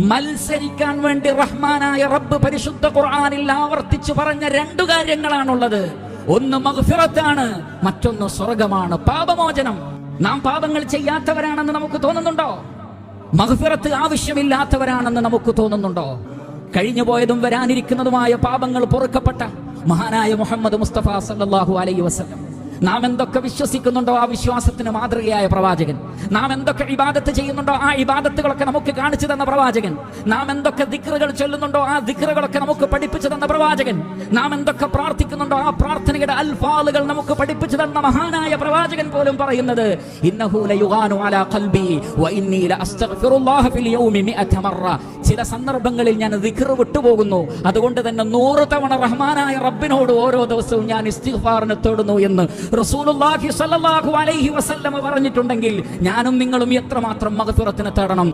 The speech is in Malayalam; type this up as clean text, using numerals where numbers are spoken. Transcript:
മത്സരിക്കാൻ വേണ്ടി റഹ്മാനായ റബ്ബ് പരിശുദ്ധ ഖുർആനിൽ ആവർത്തിച്ചു പറഞ്ഞ രണ്ടു കാര്യങ്ങളാണുള്ളത്. ഒന്ന് മഗ്ഫിറത്താണ്, മറ്റൊന്ന് സ്വർഗമാണ്, പാപമോചനം. നാം പാപങ്ങൾ ചെയ്യാത്തവരാണെന്ന് നമുക്ക് തോന്നുന്നുണ്ടോ? മഗ്ഫിറത്ത് ആവശ്യമില്ലാത്തവരാണെന്ന് നമുക്ക് തോന്നുന്നുണ്ടോ? കഴിഞ്ഞുപോയതും വരാനിരിക്കുന്നതുമായ പാപങ്ങൾ പൊറുക്കപ്പെട്ട മഹാനായ മുഹമ്മദ് മുസ്തഫ സല്ലല്ലാഹു അലൈഹി വസല്ലം, നാം എന്തൊക്കെ വിശ്വസിക്കുന്നുണ്ടോ ആ വിശ്വാസത്തിന് മാതൃകയായ പ്രവാചകൻ, നാം എന്തൊക്കെ ഇബാദത്ത് ചെയ്യുന്നുണ്ടോ ആ ഇബാദത്തുകളൊക്കെ നമുക്ക് കാണിച്ചു തന്ന പ്രവാചകൻ, നാം എന്തൊക്കെ ദിക്റുകൾ ചൊല്ലുന്നുണ്ടോ ആ ദിക്റുകളൊക്കെ നമുക്ക് പഠിപ്പിച്ചു തന്ന പ്രവാചകൻ, നാം എന്തൊക്കെ പ്രാർത്ഥിക്കുന്നുണ്ടോ ആ പ്രാർത്ഥനയുടെ അൽഫാലുകൾ നമുക്ക് പഠിപ്പിച്ചു തന്ന മഹാനായ പ്രവാചകൻ പോലും പറയുന്നത് ഇന്നഹു ലയുഗാനു അലാ ഖൽബി വ ഇന്നി ലഅസ്തഗ്ഫിറുല്ലാഹ ഫിൽ യൗമി 100 മറ. ചില സന്ദർഭങ്ങളിൽ ഞാൻ ദിക്ർ വിട്ടുപോകുന്നു, അതുകൊണ്ട് തന്നെ 100 തവണ റഹ്മാനായ റബ്ബിനോട് ഓരോ ദിവസവും ഞാൻ ഇസ്തിഗ്ഫാറിനെ തേടുന്നു എന്ന് റസൂലുള്ളാഹി സ്വല്ലല്ലാഹു അലൈഹി വസല്ലം പറഞ്ഞിട്ടുണ്ടെങ്കിൽ ഞാനും നിങ്ങളും എത്രമാത്രം മഗ്ഫിറത്തിനെ തേടണം.